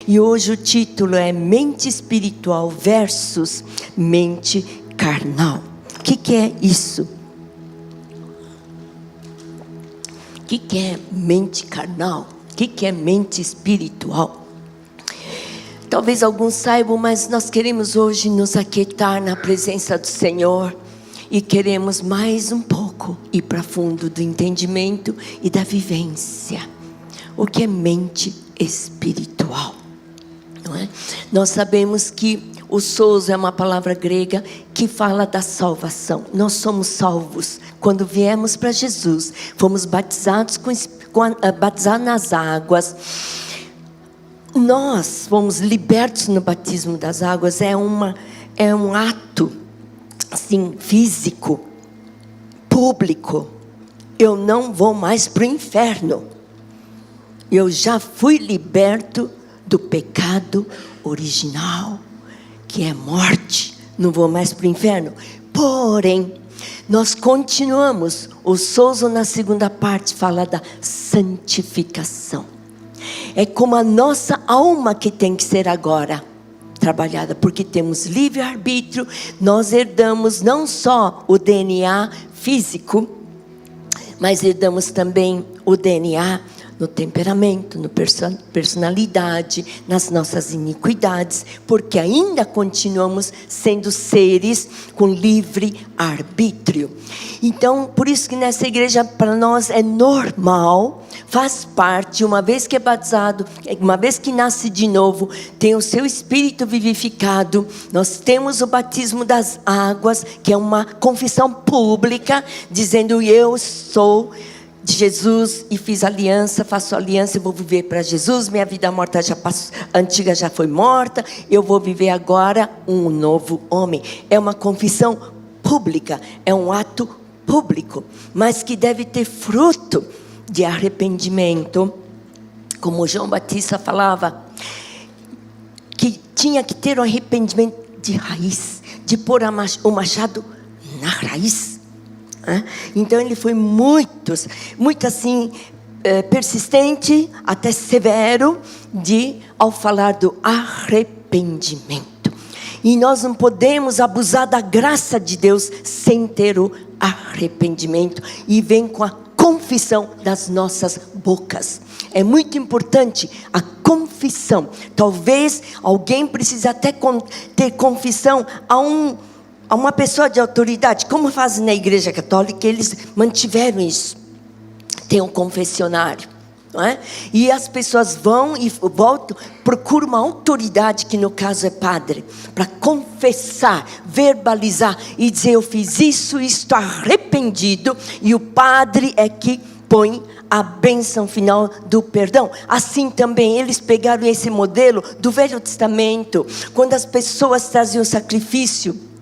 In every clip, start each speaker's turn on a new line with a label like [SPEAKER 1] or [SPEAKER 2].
[SPEAKER 1] E hoje o título é mente espiritual versus mente carnal. O que é isso? O que é mente carnal? O que é mente espiritual? Talvez alguns saibam, mas nós queremos hoje nos aquietar na presença do Senhor. E queremos mais um pouco ir para fundo do entendimento e da vivência. O que é mente espiritual? Não é? Nós sabemos que o sozo é uma palavra grega que fala da salvação. Nós somos salvos quando viemos para Jesus. Fomos batizados batizados nas águas. Nós fomos libertos no batismo das águas. É um ato assim, físico, público. Eu não vou mais para o inferno. Eu já fui liberto do pecado original, que é morte. Não vou mais para o inferno. Porém, nós continuamos. O sozo na segunda parte fala da santificação. É como a nossa alma que tem que ser agora trabalhada, porque temos livre-arbítrio. Nós herdamos não só o DNA físico, mas herdamos também o DNA no temperamento, na personalidade, nas nossas iniquidades, porque ainda continuamos sendo seres com livre arbítrio. Então, por isso que nessa igreja para nós é normal, faz parte, uma vez que é batizado, uma vez que nasce de novo, tem o seu espírito vivificado. Nós temos o batismo das águas, que é uma confissão pública, dizendo: eu sou de Jesus e fiz aliança, faço aliança e vou viver para Jesus. Minha vida morta antiga já foi morta, eu vou viver agora um novo homem. É uma confissão pública, é um ato público, mas que deve ter fruto de arrependimento. Como João Batista falava, que tinha que ter um arrependimento de raiz, de pôr o machado na raiz. Então ele foi muito assim, persistente, até severo, ao falar do arrependimento. E nós não podemos abusar da graça de Deus sem ter o arrependimento. E vem com a confissão das nossas bocas. É muito importante a confissão. Talvez alguém precise até ter confissão a uma pessoa de autoridade, como fazem na igreja católica. Eles mantiveram isso. Tem um confessionário, não é? E as pessoas vão e voltam, procuram uma autoridade, que no caso é padre, para confessar, verbalizar e dizer: eu fiz isso, estou arrependido. E o padre é que põe a bênção final do perdão. Assim também eles pegaram esse modelo do Velho Testamento, quando as pessoas traziam sacrifício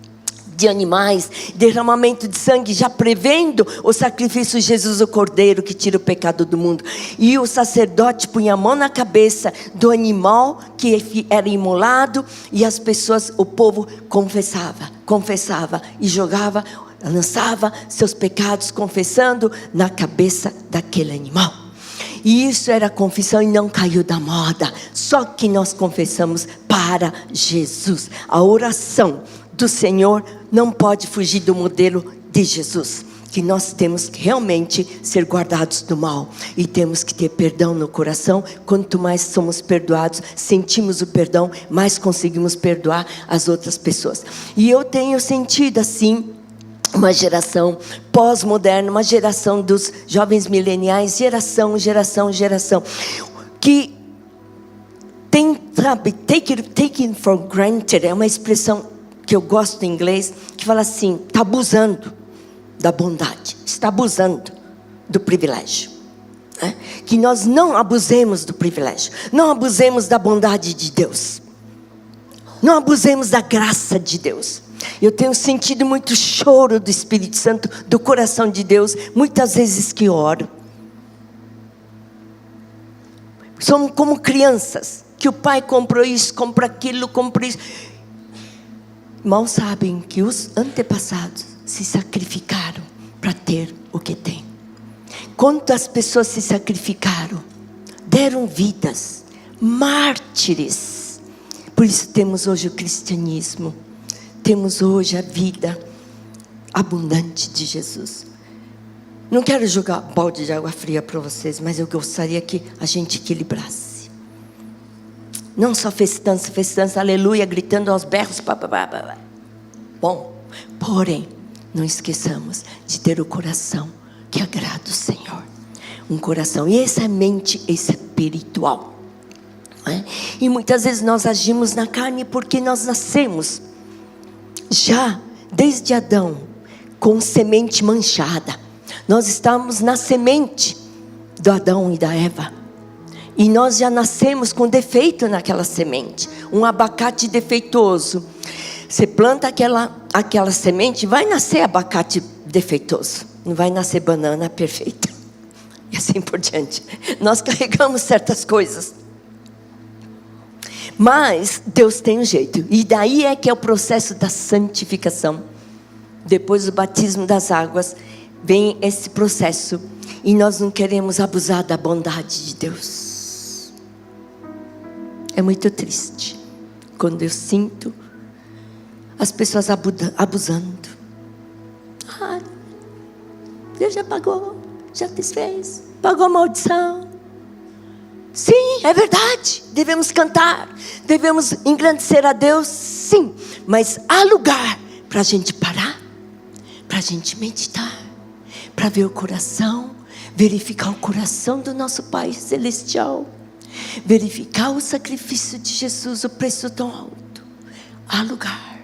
[SPEAKER 1] de animais, derramamento de sangue, já prevendo o sacrifício de Jesus, o Cordeiro que tira o pecado do mundo. E o sacerdote punha a mão na cabeça do animal que era imolado, e as pessoas, o povo confessava e jogava, lançava seus pecados, confessando na cabeça daquele animal. E isso era confissão e não caiu da moda. Só que nós confessamos para Jesus. A oração do Senhor não pode fugir do modelo de Jesus, que nós temos que realmente ser guardados do mal, e temos que ter perdão no coração. Quanto mais somos perdoados, sentimos o perdão, mais conseguimos perdoar as outras pessoas. E eu tenho sentido assim uma geração pós-moderna, uma geração dos jovens mileniais, geração, que tem, sabe, taken for granted, é uma expressão que eu gosto em inglês, que fala assim: está abusando da bondade, está abusando do privilégio. Que nós não abusemos do privilégio, não abusemos da bondade de Deus, não abusemos da graça de Deus. Eu tenho sentido muito choro do Espírito Santo, do coração de Deus, muitas vezes que oro. Somos como crianças, que o pai comprou isso, comprou aquilo, comprou isso. Mal sabem que os antepassados se sacrificaram para ter o que tem. Quantas pessoas se sacrificaram, deram vidas, mártires. Por isso temos hoje o cristianismo. Temos hoje a vida abundante de Jesus. Não quero jogar balde de água fria para vocês, mas eu gostaria que a gente equilibrasse. Não só festança, aleluia, gritando aos berros. Bom, porém, não esqueçamos de ter o coração que agrada o Senhor. Um coração, e essa é mente espiritual. E muitas vezes nós agimos na carne porque nós nascemos já desde Adão com semente manchada. Nós estamos na semente do Adão e da Eva, e nós já nascemos com defeito naquela semente. Um abacate defeituoso, você planta aquela semente, vai nascer abacate defeituoso, não vai nascer banana perfeita, e assim por diante. Nós carregamos certas coisas, mas Deus tem um jeito. E daí é que é o processo da santificação. Depois do batismo das águas vem esse processo, e nós não queremos abusar da bondade de Deus. É muito triste quando eu sinto as pessoas abusando. Deus já pagou, já desfez, pagou a maldição. Sim, é verdade, devemos cantar, devemos engrandecer a Deus, sim. Mas há lugar para a gente parar, para a gente meditar, para ver o coração, verificar o coração do nosso Pai Celestial, verificar o sacrifício de Jesus, o preço tão alto. Há lugar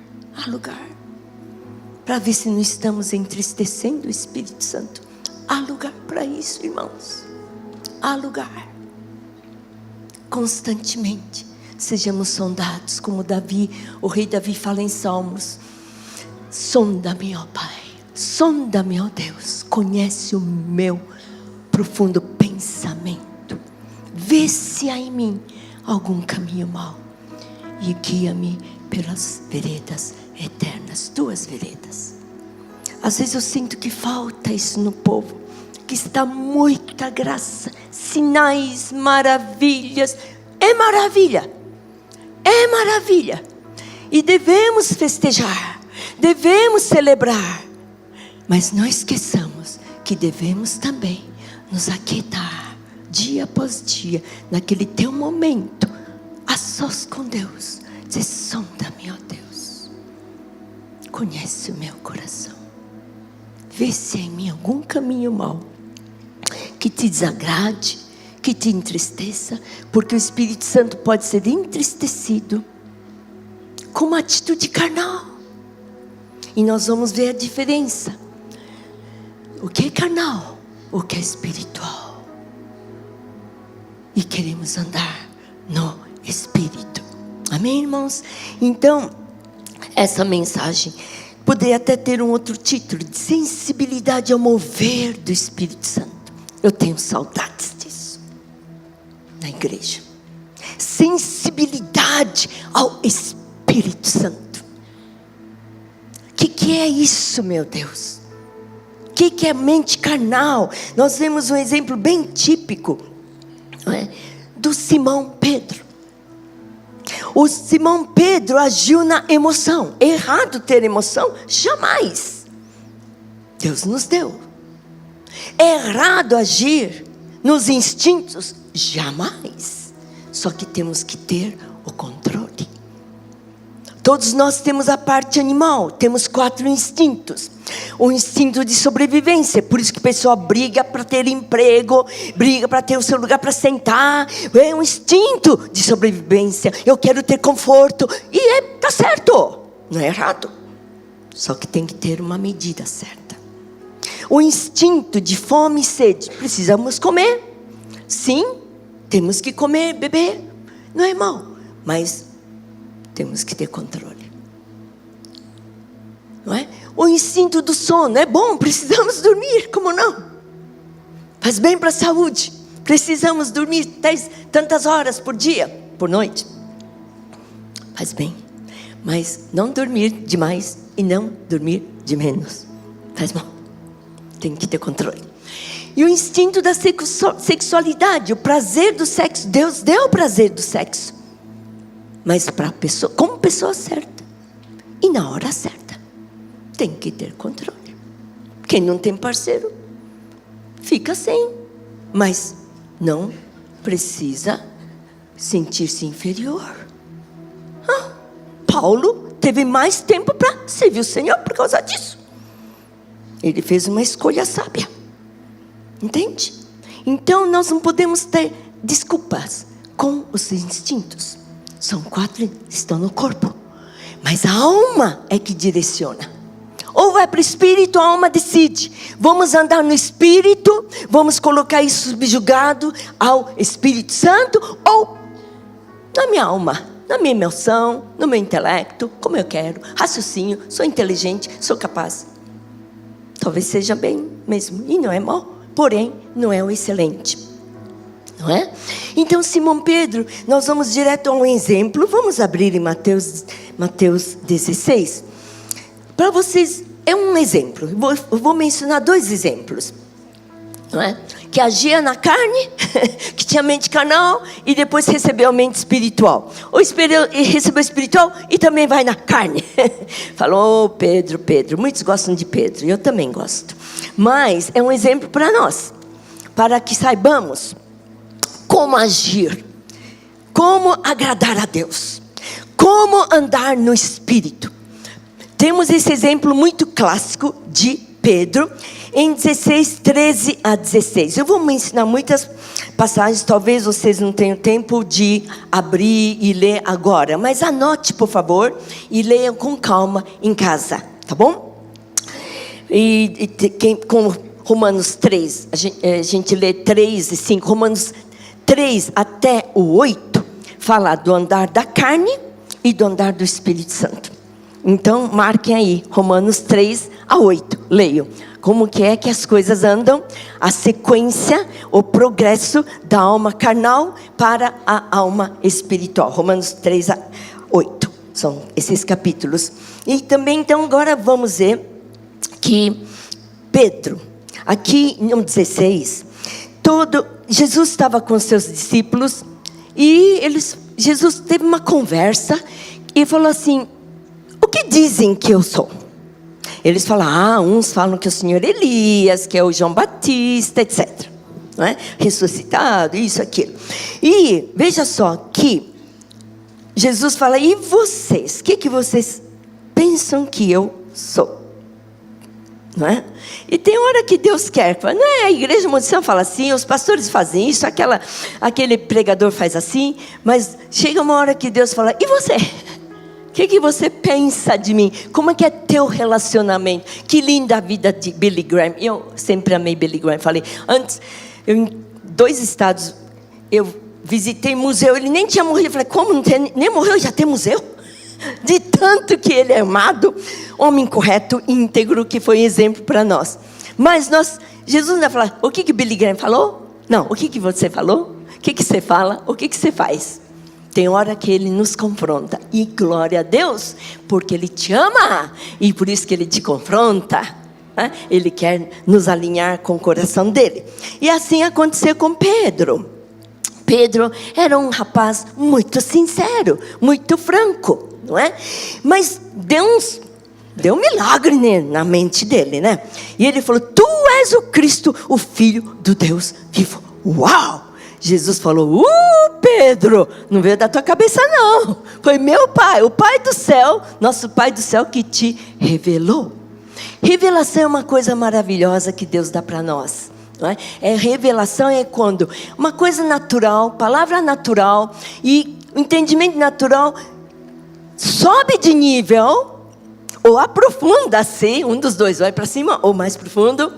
[SPEAKER 1] para ver se não estamos entristecendo o Espírito Santo. Há lugar para isso, irmãos. Há lugar. Constantemente sejamos sondados, como Davi, o rei Davi fala em Salmos: sonda-me, ó Pai, sonda-me, ó Deus, conhece o meu profundo pensamento, vê se há em mim algum caminho mau e guia-me pelas veredas eternas. 2 veredas. Às vezes eu sinto que falta isso no povo, que está muita graça, sinais, maravilhas. É maravilha, e devemos festejar, devemos celebrar, mas não esqueçamos que devemos também nos aquietar dia após dia, naquele teu momento a sós com Deus, dizer: sonda-me, ó Deus, conhece o meu coração, vê se há em mim algum caminho mau que te desagrade, que te entristeça, porque o Espírito Santo pode ser entristecido com uma atitude carnal. E nós vamos ver a diferença. O que é carnal, o que é espiritual. E queremos andar no Espírito. Amém, irmãos? Então, essa mensagem poderia até ter um outro título: de sensibilidade ao mover do Espírito Santo. Eu tenho saudades disso na igreja. Sensibilidade ao Espírito Santo. O que é isso, meu Deus? O que é mente carnal? Nós vemos um exemplo bem típico, não é? Do Simão Pedro. O Simão Pedro agiu na emoção. É errado ter emoção? Jamais. Deus nos deu. É errado agir nos instintos? Jamais. Só que temos que ter o controle. Todos nós temos a parte animal, temos 4 instintos. O instinto de sobrevivência, por isso que a pessoa briga para ter emprego, briga para ter o seu lugar para sentar. É um instinto de sobrevivência. Eu quero ter conforto, e tá certo, não é errado. Só que tem que ter uma medida certa. O instinto de fome e sede, precisamos comer. Sim, temos que comer, beber, não é mal, mas temos que ter controle, não é? O instinto do sono, é bom, precisamos dormir, como não? Faz bem para a saúde, precisamos dormir tantas horas por dia, por noite. Faz bem, mas não dormir demais e não dormir de menos, faz mal. Tem que ter controle. E o instinto da sexualidade, o prazer do sexo. Deus deu o prazer do sexo. Mas para a pessoa, como pessoa certa. E na hora certa. Tem que ter controle. Quem não tem parceiro, fica sem. Mas não precisa sentir-se inferior. Paulo teve mais tempo para servir o Senhor por causa disso. Ele fez uma escolha sábia. Entende? Então nós não podemos ter desculpas com os instintos. São 4, estão no corpo. Mas a alma é que direciona. Ou vai para o Espírito, a alma decide. Vamos andar no Espírito, vamos colocar isso subjugado ao Espírito Santo, ou na minha alma, na minha emoção, no meu intelecto, como eu quero, raciocínio, sou inteligente, sou capaz. Talvez seja bem mesmo, e não é mal, porém não é o excelente. Não é? Então Simão Pedro, nós vamos direto a um exemplo. Vamos abrir em Mateus 16. Para vocês, é um exemplo. Eu vou mencionar 2 exemplos. Não é? Que agia na carne, que tinha mente carnal, e depois recebeu a mente espiritual. Ou recebeu espiritual e também vai na carne. Falou, Pedro. Muitos gostam de Pedro, eu também gosto. Mas é um exemplo para nós, para que saibamos como agir, como agradar a Deus, como andar no Espírito. Temos esse exemplo muito clássico de Pedro, em 16, 13 a 16. Eu vou mencionar muitas passagens, talvez vocês não tenham tempo de abrir e ler agora, mas anote, por favor, e leiam com calma em casa, tá bom? Com Romanos 3, a gente lê 3 e 5, Romanos 3 até o 8, fala do andar da carne e do andar do Espírito Santo. Então, marquem aí, Romanos 3 a 8, leiam. Como que é que as coisas andam? A sequência, o progresso da alma carnal para a alma espiritual. Romanos 3 a 8, são esses capítulos. E também, então, agora vamos ver que Pedro, aqui no 16, Jesus estava com seus discípulos e Jesus teve uma conversa e falou assim: o que dizem que eu sou? Eles falam, uns falam que é o Senhor Elias, que é o João Batista, etc. Não é? Ressuscitado, isso, aquilo. E veja só que Jesus fala, e vocês? O que vocês pensam que eu sou? Não é? E tem hora que Deus quer, não é? A igreja Monte fala assim, os pastores fazem isso, aquele pregador faz assim, mas chega uma hora que Deus fala, e você? O que você pensa de mim? Como é que é teu relacionamento? Que linda a vida de Billy Graham. Eu sempre amei Billy Graham. Falei, antes, em 2 estados, eu visitei museu. Ele nem tinha morrido. Eu falei, como não tem, nem morreu e já tem museu? De tanto que ele é amado, homem correto, íntegro, que foi exemplo para nós. Mas Jesus não vai falar, o que Billy Graham falou? Não, o que você falou? O que você fala? O que você faz? Tem hora que Ele nos confronta. E glória a Deus, porque Ele te ama. E por isso que Ele te confronta. Né? Ele quer nos alinhar com o coração dEle. E assim aconteceu com Pedro. Pedro era um rapaz muito sincero, muito franco. Não é? Mas deu um milagre na mente dele, né? E ele falou, tu és o Cristo, o Filho do Deus vivo. Uau! Jesus falou, Pedro, não veio da tua cabeça não. Foi meu Pai, o Pai do céu, nosso Pai do céu que te revelou. Revelação é uma coisa maravilhosa que Deus dá para nós. Não é? Revelação é quando uma coisa natural, palavra natural e o entendimento natural sobe de nível ou aprofunda-se, um dos dois vai para cima ou mais profundo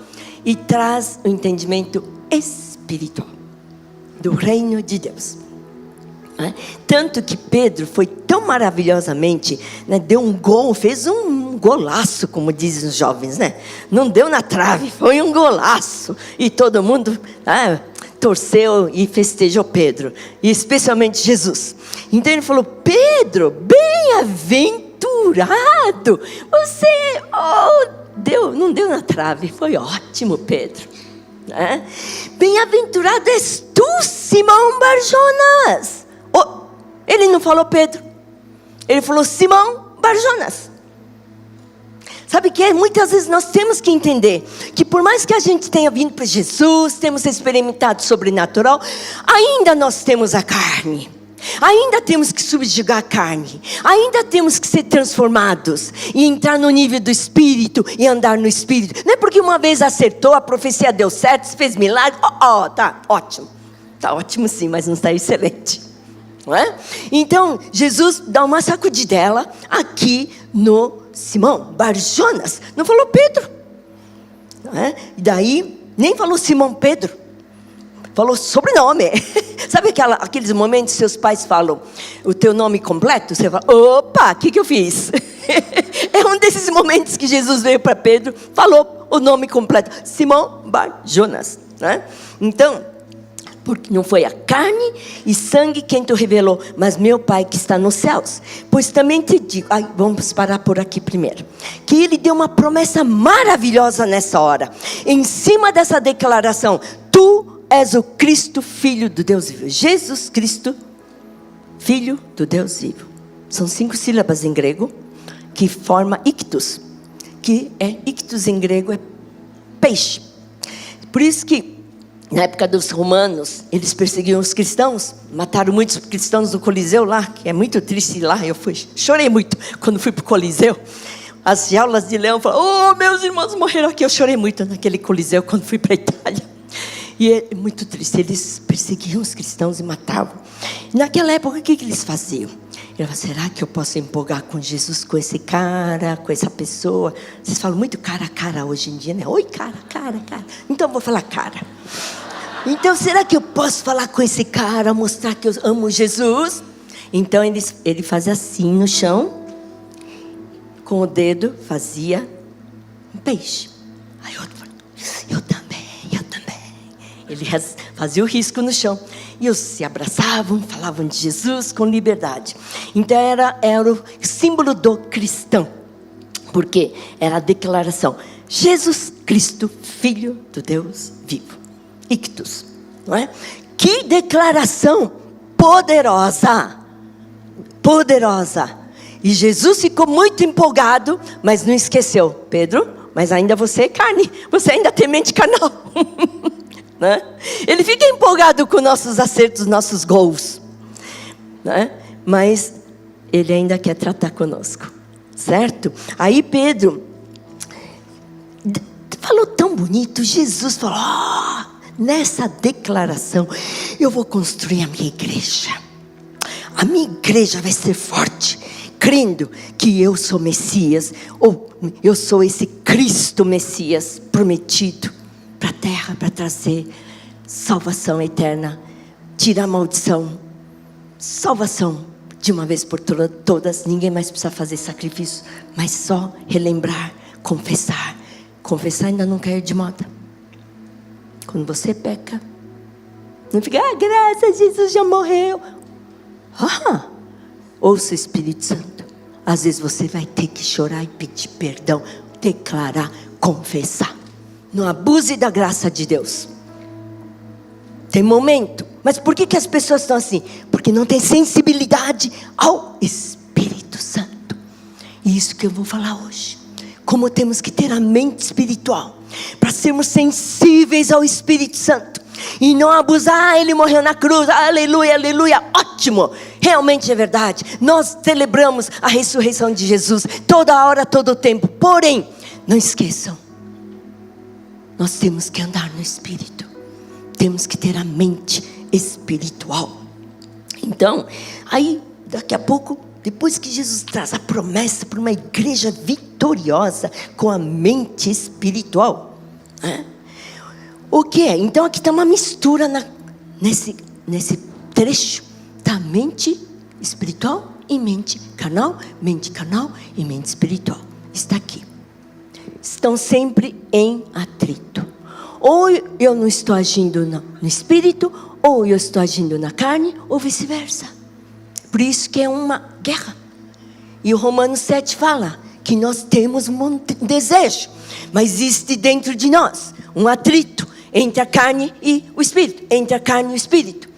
[SPEAKER 1] e traz o entendimento espiritual do reino de Deus. Tanto que Pedro foi tão maravilhosamente, né, deu um gol, fez um golaço, como dizem os jovens, né? Não deu na trave, foi um golaço. E todo mundo torceu e festejou Pedro, e especialmente Jesus. Então ele falou, Pedro, bem-aventurado, você, não deu na trave, foi ótimo, Pedro. né? Bem-aventurado és tu, Simão Barjonas. Oh, ele não falou Pedro. Ele falou Simão Barjonas. Sabe que muitas vezes nós temos que entender que por mais que a gente tenha vindo para Jesus, temos experimentado o sobrenatural, ainda nós temos a carne. Ainda temos que subjugar a carne. Ainda temos que ser transformados e entrar no nível do Espírito e andar no Espírito. Não é porque uma vez acertou, a profecia deu certo, você fez milagre. Tá ótimo. Tá ótimo sim, mas não está excelente. Não é? Então, Jesus dá uma sacudidela aqui no Simão Barjonas. Não falou Pedro. Não é? E daí, nem falou Simão Pedro. Falou sobrenome. Sabe aqueles momentos que seus pais falam o teu nome completo? Você fala, opa, o que eu fiz? É um desses momentos que Jesus veio para Pedro, falou o nome completo. Simão Barjonas. Né? Então, porque não foi a carne e sangue quem te revelou, mas meu Pai que está nos céus. Pois também te digo, vamos parar por aqui primeiro, que Ele deu uma promessa maravilhosa nessa hora. Em cima dessa declaração, tu és o Cristo, Filho do Deus vivo. Jesus Cristo, Filho do Deus vivo. São 5 sílabas em grego, que forma ictus. Que ictus em grego é peixe. Por isso que na época dos romanos, eles perseguiam os cristãos, mataram muitos cristãos no Coliseu lá, que é muito triste lá. Chorei muito quando fui para o Coliseu. As jaulas de leão falaram, meus irmãos morreram aqui. Eu chorei muito naquele Coliseu quando fui para a Itália. E é muito triste, eles perseguiam os cristãos e matavam. E naquela época, o que eles faziam? Ele falou, será que eu posso empolgar com Jesus, com esse cara, com essa pessoa? Vocês falam muito cara a cara hoje em dia, né? Oi, cara. Então eu vou falar cara. Então será que eu posso falar com esse cara, mostrar que eu amo Jesus? Então ele fazia assim no chão, com o dedo fazia um peixe. Aí outro falou, eu também. Ele fazia o risco no chão. E eles se abraçavam, falavam de Jesus com liberdade. Então era o símbolo do cristão. Porque era a declaração, Jesus Cristo, Filho do Deus vivo. Ictus, não é? Que declaração poderosa. Poderosa. E Jesus ficou muito empolgado, mas não esqueceu. Pedro, mas ainda você é carne. Você ainda tem mente carnal. Né? Ele fica empolgado com nossos acertos, nossos gols. Né? Mas ele ainda quer tratar conosco. Certo? Aí Pedro falou tão bonito. Jesus falou, nessa declaração, eu vou construir a minha igreja. A minha igreja vai ser forte, crendo que eu sou Messias, ou eu sou esse Cristo Messias prometido para a terra, para trazer salvação eterna, tirar a maldição, salvação de uma vez por todas. Ninguém mais precisa fazer sacrifício, mas só relembrar, confessar. Confessar ainda não caiu de moda. Quando você peca, não fica, graças, Jesus já morreu. Ouça o Espírito Santo. Às vezes você vai ter que chorar e pedir perdão, declarar, confessar. Não abuse da graça de Deus. Tem momento. Mas por que as pessoas estão assim? Porque não tem sensibilidade ao Espírito Santo. E isso que eu vou falar hoje. Como temos que ter a mente espiritual para sermos sensíveis ao Espírito Santo e não abusar. Ele morreu na cruz, aleluia, aleluia, ótimo. Realmente é verdade. Nós celebramos a ressurreição de Jesus toda hora, todo o tempo. Porém, não esqueçam, nós temos que andar no Espírito. Temos que ter a mente espiritual. Então, aí daqui a pouco, depois que Jesus traz a promessa para uma igreja vitoriosa com a mente espiritual, né? O que é? Então aqui está uma mistura nesse trecho da mente espiritual e mente carnal e mente espiritual. Está aqui. Estão sempre em atrito. Ou eu não estou agindo no espírito, ou eu estou agindo na carne, ou vice-versa. Por isso que é uma guerra. E o Romanos 7 fala que nós temos um desejo, mas existe dentro de nós um atrito entre a carne e o espírito. Entre a carne e o espírito.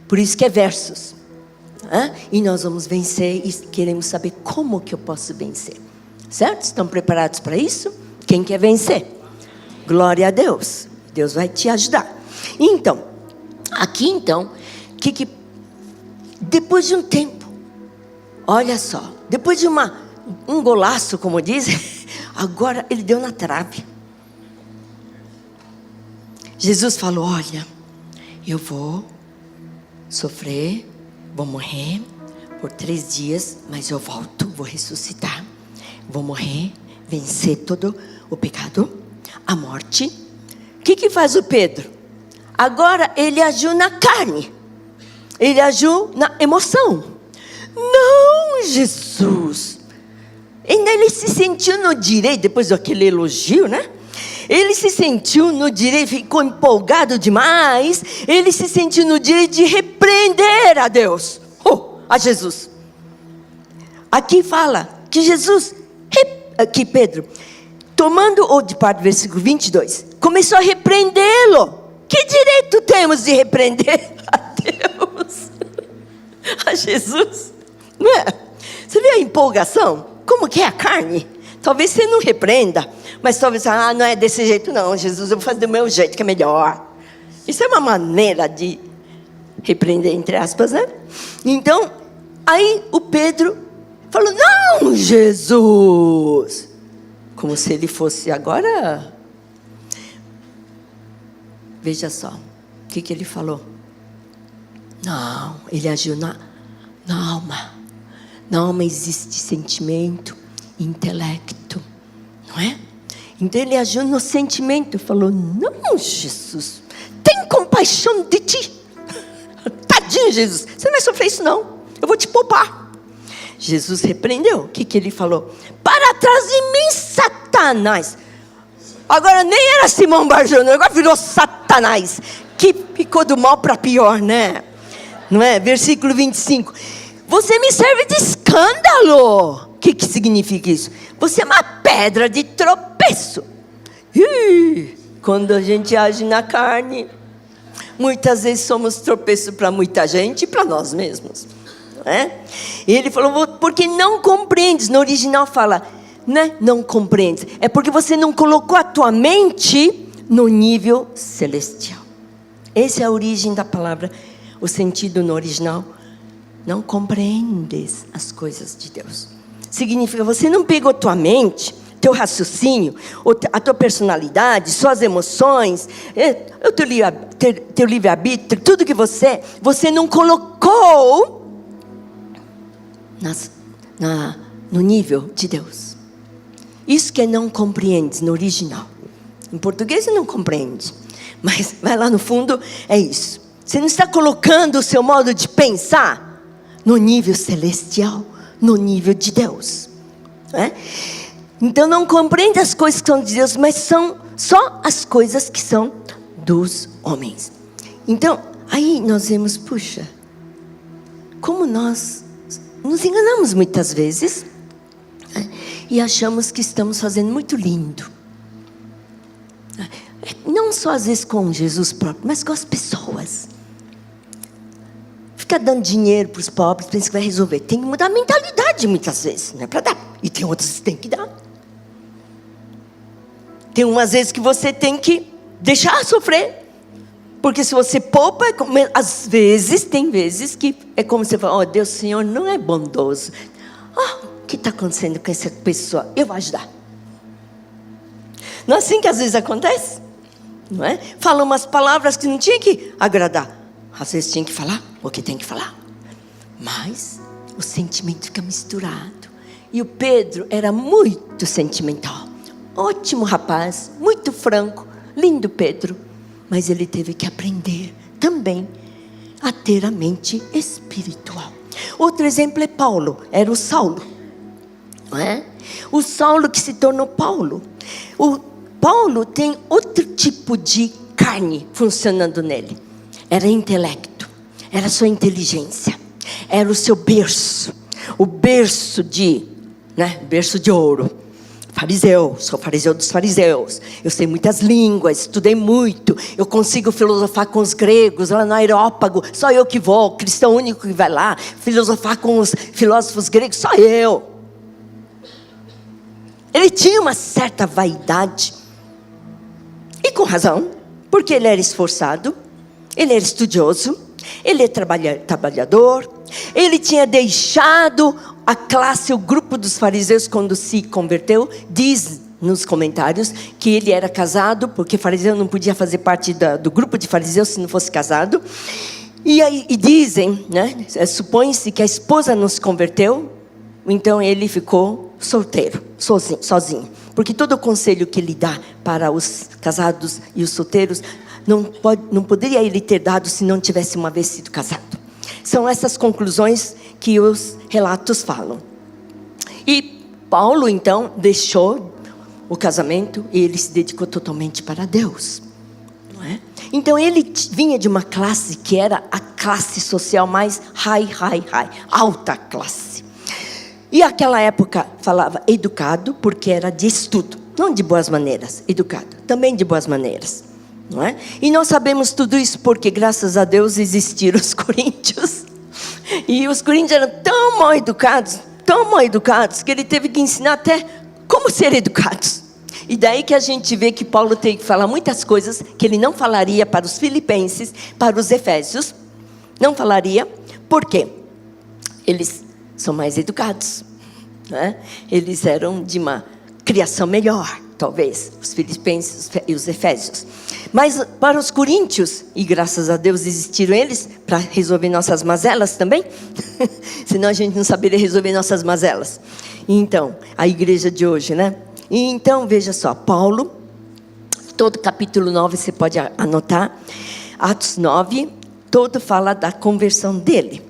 [SPEAKER 1] Por isso que é versus. E nós vamos vencer e queremos saber como que eu posso vencer. Certo? Estão preparados para isso? Quem quer vencer? Glória a Deus. Deus vai te ajudar. Então, aqui então, depois de um tempo, olha só, depois de um golaço, como dizem, agora ele deu na trave. Jesus falou: olha, eu vou sofrer, vou morrer por 3 dias, mas eu volto, vou ressuscitar, vou morrer, vencer todo o pecado, a morte. O que faz o Pedro? Agora ele agiu na carne, ele agiu na emoção. Não, Jesus. Ainda ele se sentiu no direito, depois daquele elogio, né? Ele se sentiu no direito, ficou empolgado demais. Ele se sentiu no direito de repreender a Deus, a Jesus. Aqui fala que Jesus, aqui Pedro, tomando o de parte do versículo 22, começou a repreendê-lo. Que direito temos de repreender a Deus? A Jesus? Não é? Você vê a empolgação? Como que é a carne? Talvez você não repreenda, mas talvez, não é desse jeito não, Jesus, eu vou fazer do meu jeito que é melhor. Isso é uma maneira de repreender, entre aspas, né? Então, aí o Pedro falou: não, Jesus. Como se ele fosse agora. Veja só, o que ele falou? Não, ele agiu na alma. Na alma existe sentimento, intelecto, não é? Então ele agiu no sentimento, falou: não, Jesus, tem compaixão de ti. Tadinho, Jesus, você não vai sofrer isso não, eu vou te poupar. Jesus repreendeu. O que ele falou? Para trás de mim, Satanás. Agora nem era Simão Barjona, agora virou Satanás, que ficou do mal para pior, né? Não é? Versículo 25. Você me serve de escândalo. O que significa isso? Você é uma pedra de tropeço. Quando a gente age na carne, muitas vezes somos tropeço para muita gente e para nós mesmos. Não é? E ele falou: porque não compreendes. No original fala, né? Não compreendes. É porque você não colocou a tua mente no nível celestial. Essa é a origem da palavra. O sentido no original: não compreendes as coisas de Deus. Significa, você não pegou tua mente, teu raciocínio, a tua personalidade, suas emoções, o teu livre-arbítrio, tudo que você não colocou no nível de Deus. Isso que é não compreendes no original. Em português você não compreende, mas vai lá no fundo, é isso. Você não está colocando o seu modo de pensar no nível celestial, no nível de Deus. Então não compreende as coisas que são de Deus, mas são só as coisas que são dos homens. Então, aí nós vemos, puxa, como nós nos enganamos muitas vezes, e achamos que estamos fazendo muito lindo. Não só às vezes com Jesus próprio, mas com as pessoas. Fica dando dinheiro para os pobres, pensa que vai resolver. Tem que mudar a mentalidade muitas vezes, não é para dar. E tem outras que tem que dar. Tem umas vezes que você tem que deixar sofrer. Porque se você poupa, às vezes, tem vezes que é como você fala: Deus, Senhor, não é bondoso. O que está acontecendo com essa pessoa? Eu vou ajudar. Não é assim que às vezes acontece? Não é? Fala umas palavras que não tinha que agradar. Às vezes tinha que falar o que tem que falar. Mas o sentimento fica misturado. E o Pedro era muito sentimental. Ótimo rapaz, muito franco, lindo Pedro. Mas ele teve que aprender também a ter a mente espiritual. Outro exemplo é Paulo, era o Saulo. Não é? O Saulo que se tornou Paulo. O Paulo tem outro tipo de carne funcionando nele. Era intelecto, era sua inteligência, era o seu berço. O berço de ouro. fariseu, sou fariseu dos fariseus. Eu sei muitas línguas, estudei muito. Eu consigo filosofar com os gregos lá no Areópago. Só eu que vou, cristão único que vai lá filosofar com os filósofos gregos. Só eu. Ele tinha uma certa vaidade. E com razão, porque ele era esforçado, ele era estudioso, ele é trabalhador. Ele tinha deixado a classe, o grupo dos fariseus quando se converteu. Diz nos comentários que ele era casado, porque fariseu não podia fazer parte do grupo de fariseus se não fosse casado. E dizem, né, supõe-se que a esposa não se converteu, então ele ficou solteiro, sozinho. Porque todo o conselho que ele dá para os casados e os solteiros, não poderia ele ter dado se não tivesse uma vez sido casado. São essas conclusões que os relatos falam. E Paulo, então, deixou o casamento e ele se dedicou totalmente para Deus. Não é? Então, ele vinha de uma classe que era a classe social mais high, alta classe. E aquela época falava educado, porque era de estudo, não de boas maneiras, educado, também de boas maneiras. Não é? E nós sabemos tudo isso porque, graças a Deus, existiram os coríntios. E os coríntios eram tão mal educados, que ele teve que ensinar até como ser educados. E daí que a gente vê que Paulo tem que falar muitas coisas que ele não falaria para os filipenses, para os efésios. Não falaria, por quê? Eles são mais educados. Não é? Eles eram de uma criação melhor, talvez, os filipenses e os efésios. Mas para os coríntios, e graças a Deus existiram eles, para resolver nossas mazelas também, senão a gente não saberia resolver nossas mazelas. Então, a igreja de hoje, né? E então, veja só, Paulo, todo capítulo 9 você pode anotar, Atos 9, todo fala da conversão dele.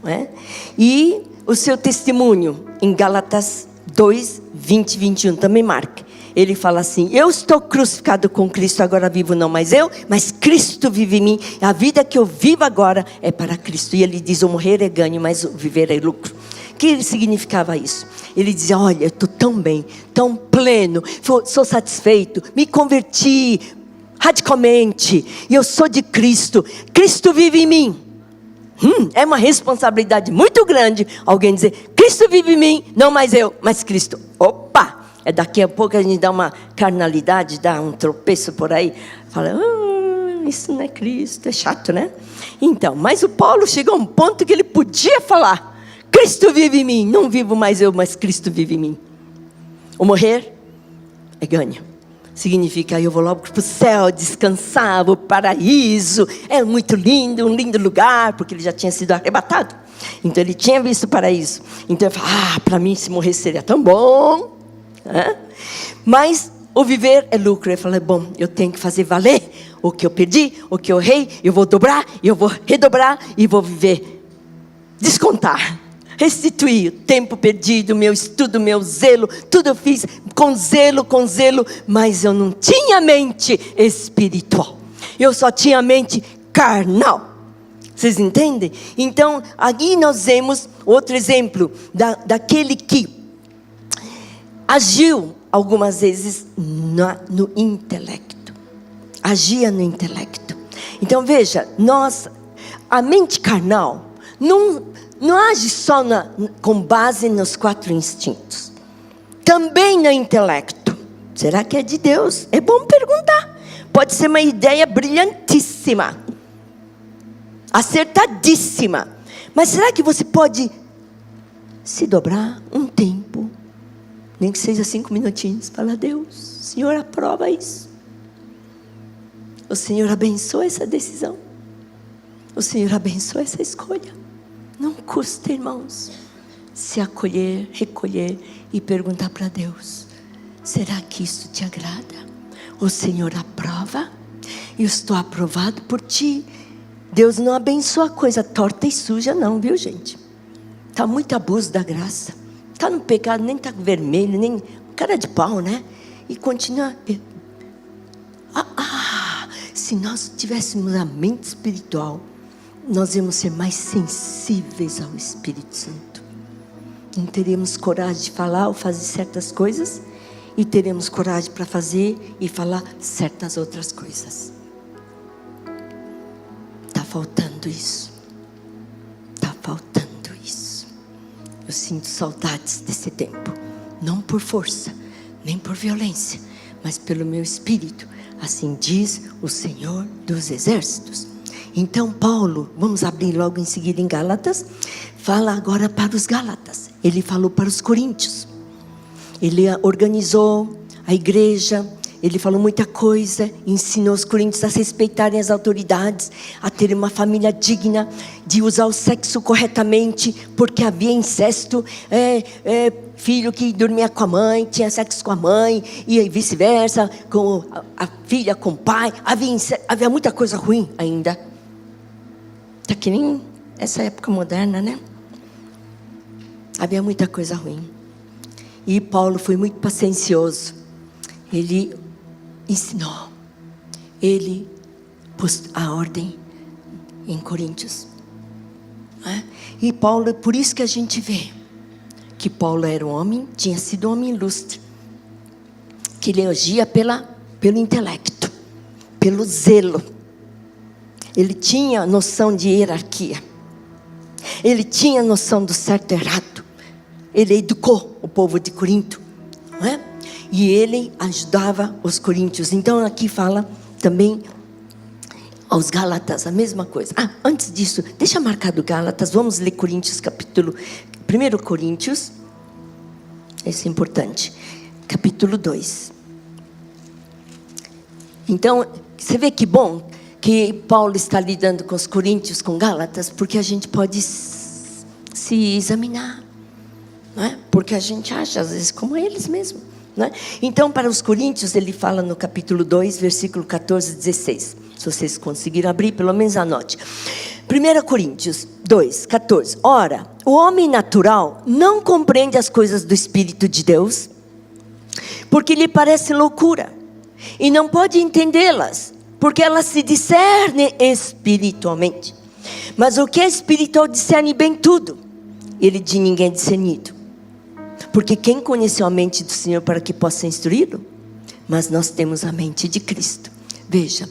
[SPEAKER 1] Não é? E o seu testemunho em Gálatas 2, 20 e 21 também marca. Ele fala assim: eu estou crucificado com Cristo, agora vivo não mais eu, mas Cristo vive em mim. A vida que eu vivo agora é para Cristo. E ele diz: o morrer é ganho, mas o viver é lucro. O que significava isso? Ele dizia: olha, eu estou tão bem, tão pleno, sou satisfeito, me converti radicalmente, e eu sou de Cristo. Cristo vive em mim. É uma responsabilidade muito grande alguém dizer: Cristo vive em mim, não mais eu, mas Cristo. Opa! Daqui a pouco a gente dá uma carnalidade, dá um tropeço por aí. Fala: isso não é Cristo, é chato, né? Então, mas o Paulo chegou a um ponto que ele podia falar: Cristo vive em mim, não vivo mais eu, mas Cristo vive em mim. O morrer é ganho. Significa: eu vou logo para o céu, descansar, vou para o paraíso. É muito lindo, um lindo lugar, porque ele já tinha sido arrebatado. Então ele tinha visto o paraíso. Então ele fala: para mim se morrer seria tão bom. Mas o viver é lucro. Ele fala: bom, eu tenho que fazer valer o que eu perdi, o que eu errei. Eu vou dobrar, eu vou redobrar e vou viver, descontar, restituir o tempo perdido, meu estudo, meu zelo. Tudo eu fiz com zelo, mas eu não tinha mente espiritual, eu só tinha mente carnal. Vocês entendem? Então aqui nós vemos outro exemplo daquele que agiu algumas vezes no intelecto. Agia no intelecto. Então veja, a mente carnal não age só com base nos 4 instintos. Também no intelecto. Será que é de Deus? É bom perguntar. Pode ser uma ideia brilhantíssima, acertadíssima. Mas será que você pode se dobrar um tempo? Nem que seja 5 minutinhos. Fala: Deus, o Senhor aprova isso. O Senhor abençoa essa decisão. O Senhor abençoa essa escolha. Não custa, irmãos, se acolher, recolher e perguntar para Deus: será que isso te agrada? O Senhor aprova? Eu estou aprovado por ti. Deus não abençoa coisa torta e suja não, viu, gente? Está muito abuso da graça. Está no pecado, nem está vermelho, nem cara de pau, né? E continua. Se nós tivéssemos a mente espiritual, nós íamos ser mais sensíveis ao Espírito Santo. Não teríamos coragem de falar ou fazer certas coisas e teremos coragem para fazer e falar certas outras coisas. Está faltando isso. Está faltando isso. Eu sinto saudades desse tempo. Não por força, nem por violência, mas pelo meu espírito. Assim diz o Senhor dos Exércitos. Então Paulo, vamos abrir logo em seguida em Gálatas, fala agora para os Gálatas. Ele falou para os coríntios. Ele organizou a igreja, ele falou muita coisa, ensinou os coríntios a respeitarem as autoridades, a ter uma família digna, de usar o sexo corretamente, porque havia incesto, filho que dormia com a mãe, tinha sexo com a mãe, e vice-versa, com a filha com o pai, havia muita coisa ruim ainda. Está que nem essa época moderna, né? Havia muita coisa ruim. E Paulo foi muito paciencioso. Ele ensinou. Ele pôs a ordem em Coríntios. E Paulo, por isso que a gente vê que Paulo era um homem, tinha sido um homem ilustre, que ele agia pelo intelecto, pelo zelo. Ele tinha noção de hierarquia. Ele tinha noção do certo e errado. Ele educou o povo de Corinto, não é? E ele ajudava os coríntios. Então aqui fala também aos Gálatas a mesma coisa. Antes disso, deixa marcado Gálatas. Vamos ler Coríntios capítulo 1 Coríntios. Isso é importante. Capítulo 2. Então, você vê que bom que Paulo está lidando com os coríntios, com Gálatas, porque a gente pode se examinar, não é? Porque a gente acha às vezes como eles mesmos, não é? Então para os coríntios ele fala no capítulo 2, versículo 14 e 16. Se vocês conseguiram abrir, pelo menos anote. 1 Coríntios 2, 14. Ora, o homem natural não compreende as coisas do Espírito de Deus, porque lhe parece loucura, e não pode entendê-las, porque elas se discernem espiritualmente. Mas o que é espiritual discerne bem tudo, ele de ninguém é discernido. Porque quem conheceu a mente do Senhor para que possa instruí-lo? Mas nós temos a mente de Cristo. Veja,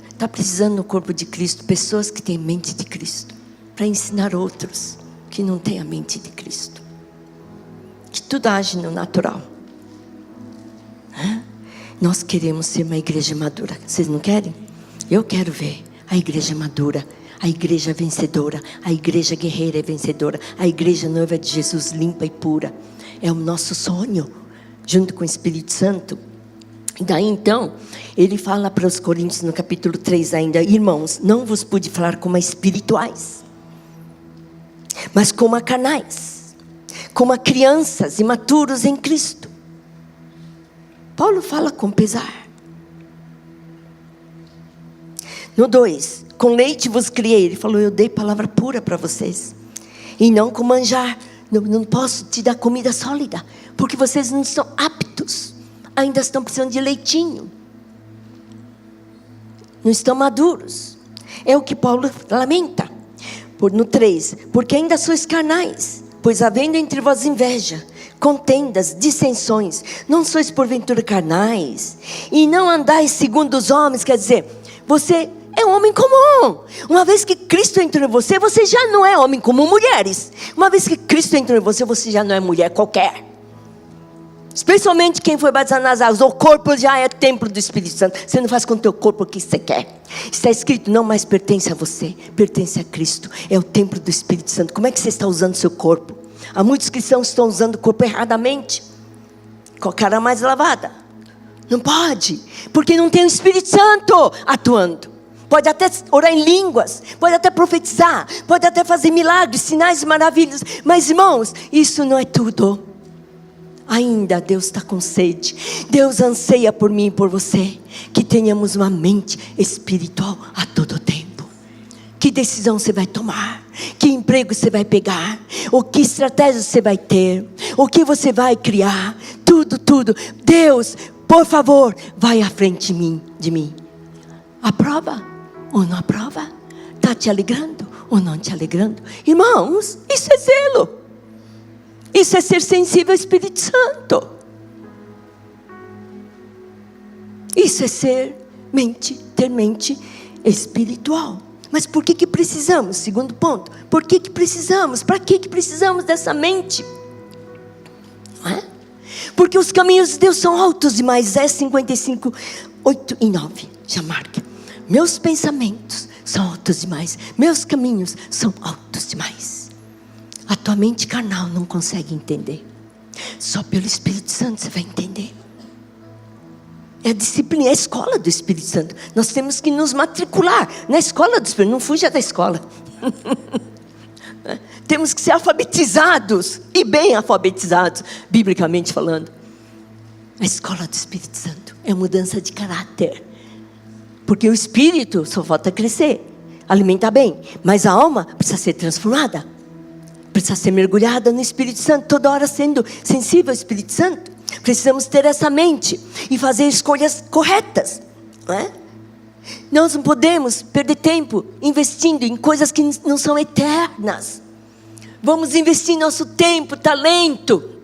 [SPEAKER 1] está precisando no corpo de Cristo pessoas que têm mente de Cristo, para ensinar outros que não têm a mente de Cristo, que tudo age no natural. Nós queremos ser uma igreja madura. Vocês não querem? Eu quero ver a igreja madura, a igreja vencedora, a igreja guerreira e vencedora, a igreja noiva de Jesus limpa e pura. É o nosso sonho, junto com o Espírito Santo. E daí então, ele fala para os coríntios no capítulo 3 ainda: irmãos, não vos pude falar como a espirituais, mas como a carnais, como a crianças imaturos em Cristo. Paulo fala com pesar. No 2, com leite vos criei. Ele falou: eu dei palavra pura para vocês, e não com manjar. Não posso te dar comida sólida, porque vocês não estão aptos, ainda estão precisando de leitinho, não estão maduros. É o que Paulo lamenta. No 3, porque ainda sois carnais, pois havendo entre vós inveja, contendas, dissensões, não sois porventura carnais, e não andais segundo os homens. Quer dizer, você é um homem comum. Uma vez que Cristo entrou em você, você já não é homem comum, mulheres. Uma vez que Cristo entrou em você, você já não é mulher qualquer. Especialmente quem foi batizado nas águas. O corpo já é templo do Espírito Santo. Você não faz com o teu corpo o que você quer. Está escrito: não mais pertence a você, pertence a Cristo. É o templo do Espírito Santo. Como é que você está usando o seu corpo? Há muitos cristãos que estão usando o corpo erradamente, com a cara mais lavada. Não pode, porque não tem o Espírito Santo atuando. Pode até orar em línguas, pode até profetizar, pode até fazer milagres, sinais e maravilhas. Mas irmãos, isso não é tudo. Ainda Deus está com sede. Deus anseia por mim e por você, que tenhamos uma mente espiritual a todo tempo. Que decisão você vai tomar? Que emprego você vai pegar? O que estratégia você vai ter? O que você vai criar? Tudo. Deus, por favor, vai à frente de mim. Aprova ou não aprova? Está te alegrando ou não te alegrando? Irmãos, isso é zelo. Isso é ser sensível ao Espírito Santo. Isso é ter mente espiritual. Mas por que precisamos? Segundo ponto. Por que precisamos? Para que precisamos dessa mente? Não é? Porque os caminhos de Deus são altos demais. É 55, 8 e 9. Já marca. Meus pensamentos são altos demais. Meus caminhos são altos demais. A tua mente carnal não consegue entender. Só pelo Espírito Santo você vai entender. É a disciplina, é a escola do Espírito Santo. Nós temos que nos matricular na escola do Espírito. Não fuja da escola. Temos que ser alfabetizados. E bem alfabetizados, biblicamente falando. A escola do Espírito Santo é mudança de caráter. Porque o Espírito só falta crescer, alimentar bem. Mas a alma precisa ser transformada. Precisa ser mergulhada no Espírito Santo. Toda hora sendo sensível ao Espírito Santo. Precisamos ter essa mente e fazer escolhas corretas, não é? Nós não podemos perder tempo investindo em coisas que não são eternas. Vamos investir nosso tempo, talento,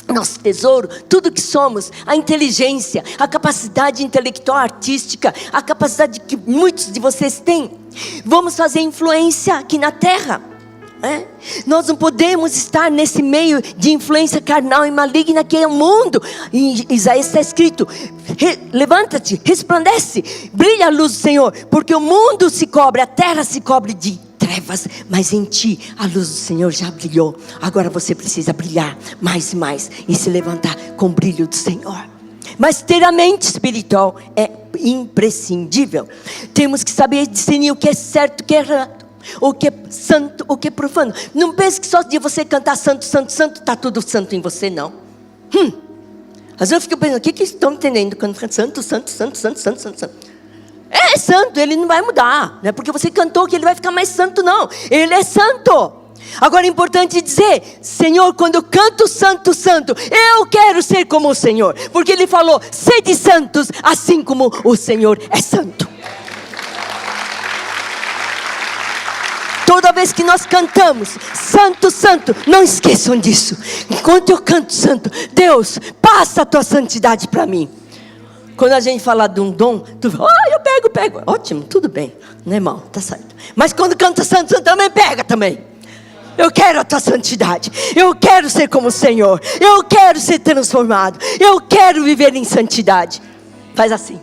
[SPEAKER 1] nosso tesouro, tudo que somos, a inteligência, a capacidade intelectual, artística, a capacidade que muitos de vocês têm. Vamos fazer influência aqui na terra. Nós não podemos estar nesse meio de influência carnal e maligna que é o mundo. Em Isaías está escrito: levanta-te, resplandece, brilha a luz do Senhor, porque o mundo se cobre, a terra se cobre de trevas, mas em ti a luz do Senhor já brilhou. Agora você precisa brilhar mais e mais e se levantar com o brilho do Senhor. Mas ter a mente espiritual é imprescindível. Temos que saber discernir o que é certo e o que é errado, o que é santo, o que é profano. Não pense que só de você cantar santo, santo, santo, está tudo santo em você, não. Às vezes eu fico pensando, o que estão entendendo quando fica santo, santo, santo, santo, santo, santo, santo? É santo, ele não vai mudar. Não é porque você cantou que ele vai ficar mais santo, não. Ele é santo. Agora é importante dizer: Senhor, quando eu canto santo, santo, eu quero ser como o Senhor. Porque Ele falou: sede santos, assim como o Senhor é santo. Toda vez que nós cantamos santo, santo, não esqueçam disso. Enquanto eu canto santo, Deus, passa a tua santidade para mim. Quando a gente fala de um dom, tu fala: eu pego. Ótimo, tudo bem, não é mal, tá certo. Mas quando canta santo, santo também pega também. Eu quero a tua santidade. Eu quero ser como o Senhor. Eu quero ser transformado. Eu quero viver em santidade. Faz assim.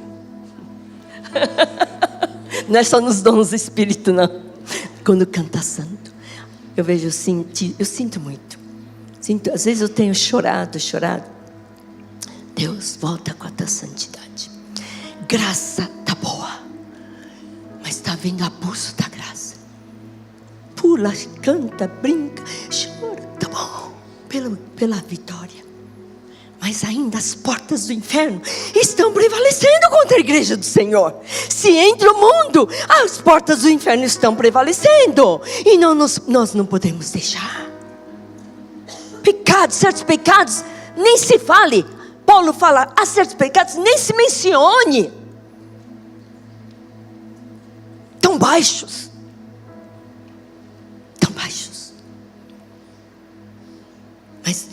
[SPEAKER 1] Não é só nos dons do Espírito, não. Quando canta santo, eu vejo, eu sinto muito. Às vezes eu tenho chorado. Deus, volta com a tua santidade. Graça tá boa, mas está havendo abuso da graça. Pula, canta, brinca, chora, tá bom, pela vitória. Mas ainda as portas do inferno estão prevalecendo contra a igreja do Senhor. Se entra o mundo, as portas do inferno estão prevalecendo. E nós não podemos deixar. Pecados, certos pecados, nem se fale. Paulo fala: há certos pecados, nem se mencione. Tão baixos. Mas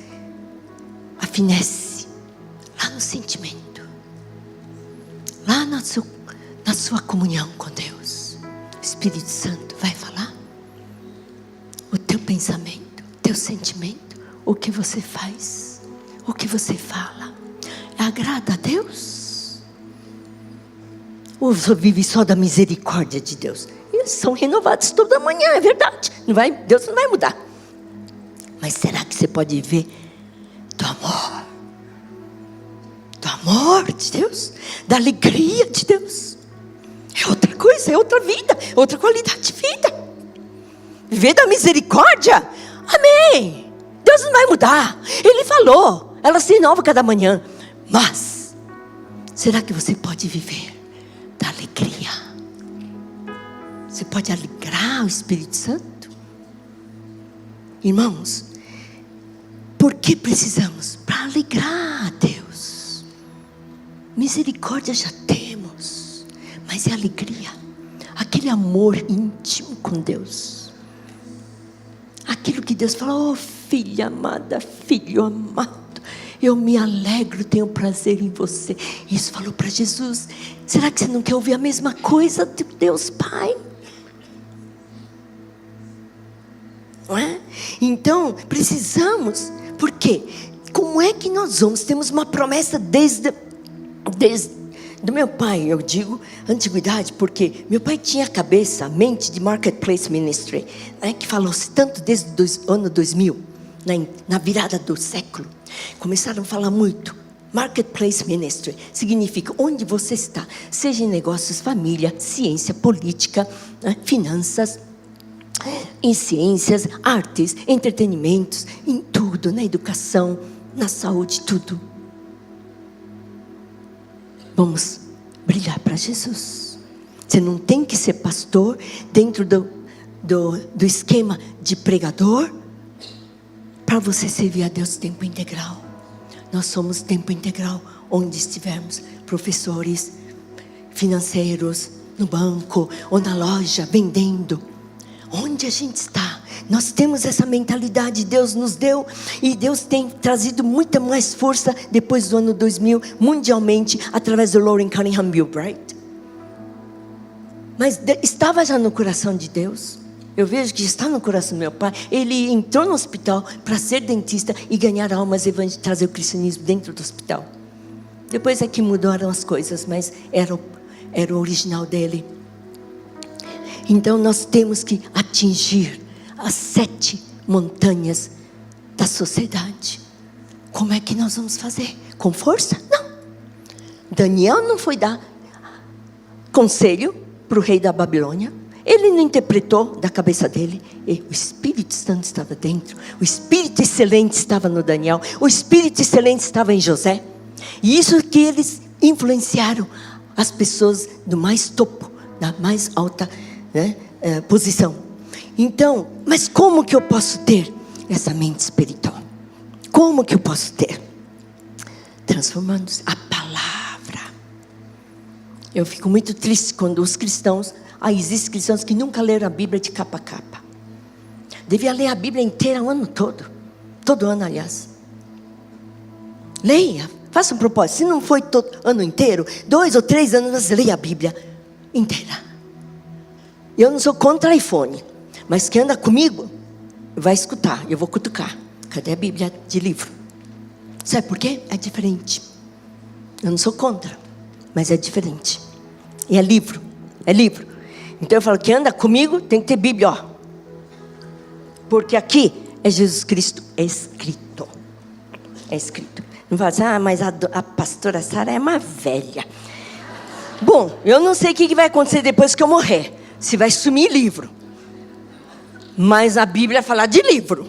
[SPEAKER 1] afinece lá no sentimento, lá na sua comunhão com Deus. O Espírito Santo vai falar o teu pensamento, o teu sentimento, o que você faz, o que você fala, agrada a Deus? Ou vive só da misericórdia de Deus? Eles são renovados toda manhã, é verdade. Deus não vai mudar. Mas será que você pode ver do amor de Deus, da alegria de Deus? É outra coisa, é outra vida, outra qualidade de vida. Viver da misericórdia, amém. Deus não vai mudar. Ele falou, ela se renova cada manhã. Mas será que você pode viver da alegria? Você pode alegrar o Espírito Santo? Irmãos, por que precisamos? Para alegrar a Deus. Misericórdia já temos, mas é alegria, aquele amor íntimo com Deus, aquilo que Deus fala: oh filha amada, filho amado, Eu me alegro, tenho prazer em você. Isso falou para Jesus. Será que você não quer ouvir a mesma coisa de Deus Pai? Não é? Então, precisamos. Por quê? Como é que nós vamos? Temos uma promessa desde do meu pai, eu digo antiguidade, porque meu pai tinha a mente de Marketplace Ministry, né, que falou-se tanto desde o ano 2000, na virada do século. Começaram a falar muito. Marketplace Ministry significa onde você está, seja em negócios, família, ciência, política, né, finanças, em ciências, artes, entretenimentos, em tudo, na educação, na saúde, tudo. Vamos brilhar para Jesus. Você não tem que ser pastor dentro do esquema de pregador para você servir a Deus tempo integral. Nós somos tempo integral onde estivermos. Professores, financeiros, no banco ou na loja, vendendo. Onde a gente está, nós temos essa mentalidade, Deus nos deu, e Deus tem trazido muita mais força depois do ano 2000, mundialmente, através do Loren Cunningham Milbright. Mas estava já no coração de Deus. Eu vejo que está no coração do meu pai. Ele entrou no hospital para ser dentista e ganhar almas e trazer o cristianismo dentro do hospital. Depois é que mudaram as coisas, mas era o original dele. Então nós temos que atingir as 7 montanhas da sociedade. Como é que nós vamos fazer? Com força? Não. Daniel não foi dar conselho para o rei da Babilônia. Ele não interpretou da cabeça dele. E o Espírito Santo estava dentro. O Espírito excelente estava no Daniel. O Espírito excelente estava em José. E isso que eles influenciaram as pessoas do mais topo, da mais alta, né, posição. Então, mas como que eu posso ter essa mente espiritual? Como que eu posso ter? Transformando a palavra. Eu fico muito triste quando os cristãos, existem cristãos que nunca leram a Bíblia de capa a capa. Devia ler a Bíblia inteira o ano todo. Todo ano, aliás. Leia, faça um propósito. Se não foi todo ano inteiro, 2 ou 3 anos, você leia a Bíblia inteira. Eu não sou contra iPhone, mas quem anda comigo vai escutar, eu vou cutucar. Cadê a Bíblia de livro? Sabe por quê? É diferente. Eu não sou contra, mas é diferente. E é livro, é livro. Então eu falo, quem anda comigo tem que ter Bíblia, ó. Porque aqui é Jesus Cristo escrito. É escrito. Não fala assim, mas a pastora Sara é uma velha. Bom, eu não sei o que vai acontecer depois que eu morrer. Se vai sumir livro. Mas a Bíblia fala de livro.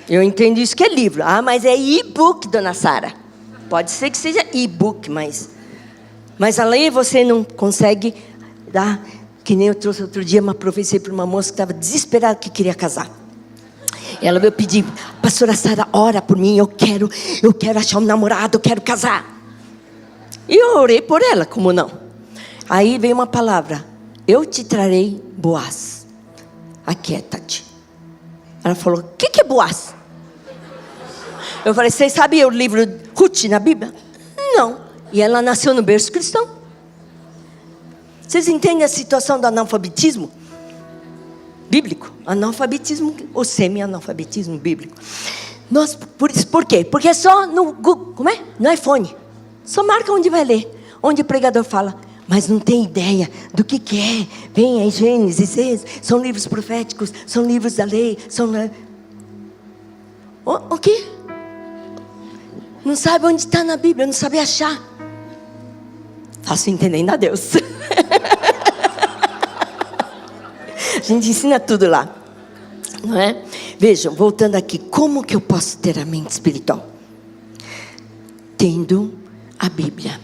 [SPEAKER 1] Eu entendo isso que é livro. Mas é e-book, dona Sara. Pode ser que seja e-book, mas a lei você não consegue dar. Que nem eu trouxe outro dia uma profecia para uma moça que estava desesperada que queria casar. Ela veio pedir, pastora Sara, ora por mim, eu quero achar um namorado, eu quero casar. E eu orei por ela, como não? Aí veio uma palavra. Eu te trarei Boaz. Aquieta-te. Ela falou, o que é Boaz? Eu falei, vocês sabem o livro Ruth na Bíblia? Não. E ela nasceu no berço cristão. Vocês entendem a situação do analfabetismo bíblico? Analfabetismo ou semi-analfabetismo bíblico. Por quê? Porque é só no Google, no iPhone. Só marca onde vai ler. Onde o pregador fala, mas não tem ideia do que é. Vem aí Gênesis, são livros proféticos, são livros da lei, o quê? Não sabe onde está na Bíblia, não sabe achar. Faço entendendo a Deus. A gente ensina tudo lá, não é? Vejam, voltando aqui, como que eu posso ter a mente espiritual? Tendo a Bíblia.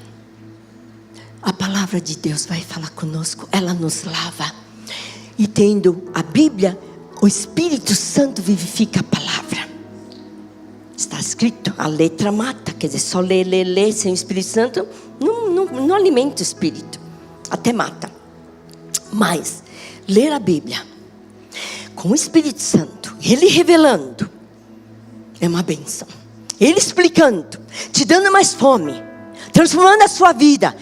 [SPEAKER 1] A palavra de Deus vai falar conosco, ela nos lava. E tendo a Bíblia, o Espírito Santo vivifica a palavra. Está escrito, a letra mata. Quer dizer, só ler sem o Espírito Santo não alimenta o Espírito, até mata. Mas ler a Bíblia com o Espírito Santo, Ele revelando, é uma bênção. Ele explicando, te dando mais fome, transformando a sua vida.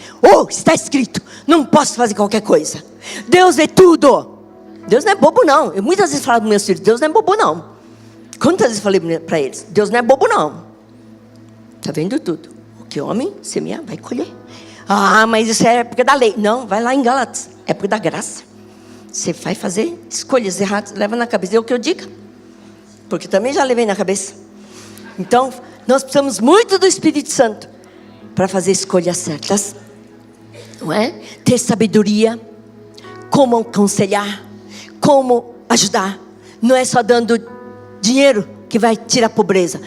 [SPEAKER 1] Está escrito, não posso fazer qualquer coisa. Deus é tudo. Deus não é bobo não. Eu muitas vezes falo para meus filhos, Deus não é bobo não. Quantas vezes falei para eles, Deus não é bobo não. Está vendo tudo. O que homem semear, vai colher. Mas isso é época da lei. Não, vai lá em Gálatas, é época da graça. Você vai fazer escolhas erradas, leva na cabeça. É o que eu digo, porque também já levei na cabeça. Então, nós precisamos muito do Espírito Santo para fazer escolhas certas, não é? Ter sabedoria, como aconselhar, como ajudar. Não é só dando dinheiro que vai tirar a pobreza.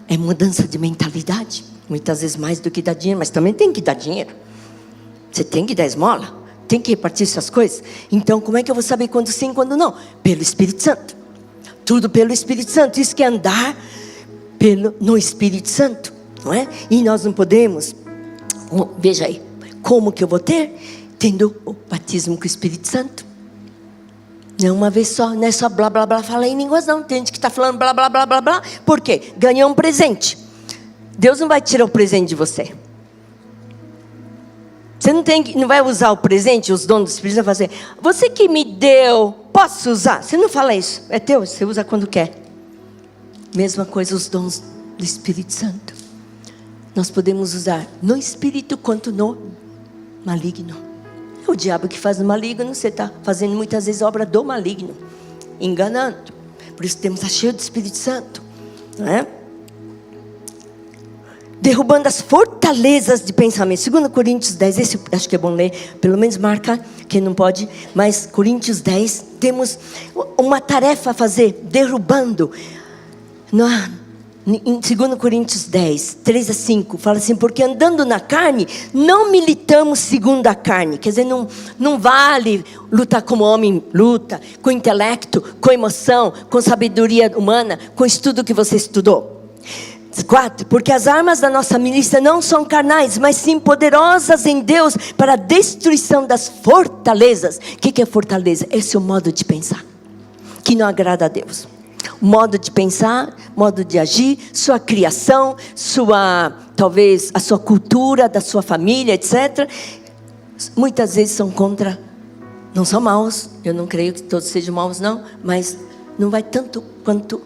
[SPEAKER 1] É mudança de mentalidade. Muitas vezes mais do que dar dinheiro, mas também tem que dar dinheiro. Você tem que dar esmola, tem que repartir suas coisas. Então, como é que eu vou saber quando sim e quando não? Pelo Espírito Santo. Tudo pelo Espírito Santo. Isso que é andar no Espírito Santo, não é? E nós não podemos, veja aí, como que eu vou ter? Tendo o batismo com o Espírito Santo. Não é uma vez só, não é só blá blá blá, fala em línguas não. Tem gente que está falando blá blá blá blá blá. Por quê? Ganhou um presente. Deus não vai tirar o presente de você. Você não vai usar o presente, os dons do Espírito Santo, vai fazer, você que me deu, posso usar? Você não fala isso, é teu, você usa quando quer. Mesma coisa os dons do Espírito Santo. Nós podemos usar no Espírito quanto no maligno. É o diabo que faz no maligno, você está fazendo muitas vezes obra do maligno, enganando. Por isso temos a cheio do Espírito Santo, não é? Derrubando as fortalezas de pensamento. 2 Coríntios 10, esse acho que é bom ler, pelo menos marca, quem não pode, mas Coríntios 10, temos uma tarefa a fazer, derrubando. Em 2 Coríntios 10, 3 a 5, fala assim, porque andando na carne, não militamos segundo a carne. Quer dizer, não vale lutar como homem luta, com intelecto, com emoção, com sabedoria humana, com estudo que você estudou. 4, porque as armas da nossa milícia não são carnais, mas sim poderosas em Deus para a destruição das fortalezas. O que é fortaleza? Esse é o modo de pensar que não agrada a Deus. Modo de pensar, modo de agir, sua criação, talvez a sua cultura, da sua família, etc. Muitas vezes são contra, não são maus, eu não creio que todos sejam maus não, mas não vai tanto quanto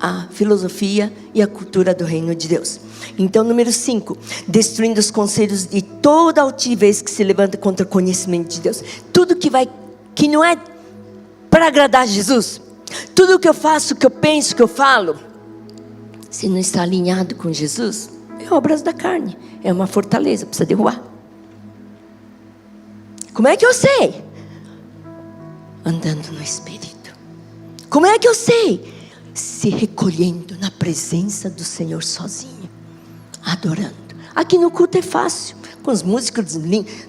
[SPEAKER 1] a filosofia e a cultura do reino de Deus. Então, número 5, destruindo os conselhos de toda altivez que se levanta contra o conhecimento de Deus. Tudo que não é para agradar a Jesus, tudo que eu faço, que eu penso, que eu falo, se não está alinhado com Jesus, é obras da carne, é uma fortaleza, precisa derrubar. Como é que eu sei? Andando no Espírito. Como é que eu sei? Se recolhendo na presença do Senhor sozinho, adorando. Aqui no culto é fácil, com os músicos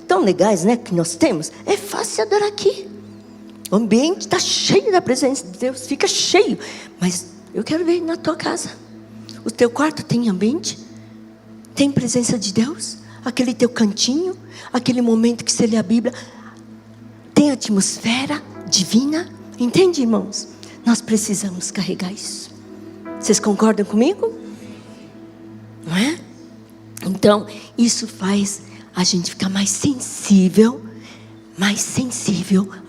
[SPEAKER 1] tão legais, né, que nós temos, é fácil adorar aqui. O ambiente está cheio da presença de Deus, fica cheio. Mas eu quero ver na tua casa, o teu quarto tem ambiente? Tem presença de Deus? Aquele teu cantinho, aquele momento que você lê a Bíblia, tem atmosfera divina? Entende, irmãos? Nós precisamos carregar isso. Vocês concordam comigo? Não é? Então, isso faz a gente ficar mais sensível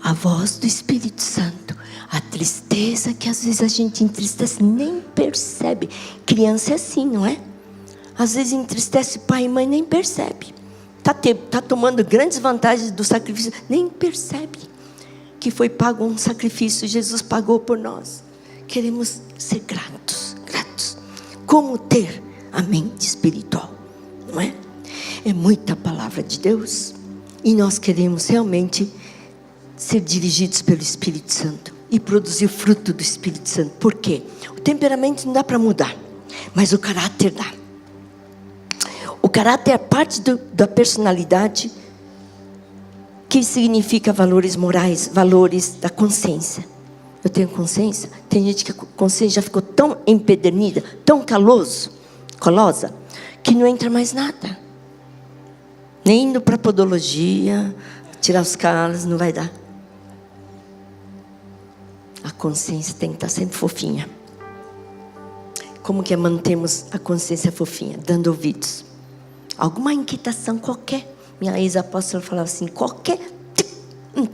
[SPEAKER 1] à voz do Espírito Santo. A tristeza que às vezes a gente entristece, nem percebe. Criança é assim, não é? Às vezes entristece pai e mãe, nem percebe. Tá tomando grandes vantagens do sacrifício, nem percebe que foi pago um sacrifício, Jesus pagou por nós. Queremos ser gratos. Como ter a mente espiritual, não é? É muita palavra de Deus e nós queremos realmente ser dirigidos pelo Espírito Santo e produzir o fruto do Espírito Santo. Por quê? O temperamento não dá para mudar, mas o caráter dá. O caráter é parte da personalidade, que significa valores morais, valores da consciência. Eu tenho consciência. Tem gente que a consciência já ficou tão empedernida, tão calosa, que não entra mais nada. Nem indo para podologia, tirar os calos, não vai dar. A consciência tem que estar sempre fofinha. Como que mantemos a consciência fofinha? Dando ouvidos. Alguma inquietação qualquer. Minha ex-apóstola falava assim, qualquer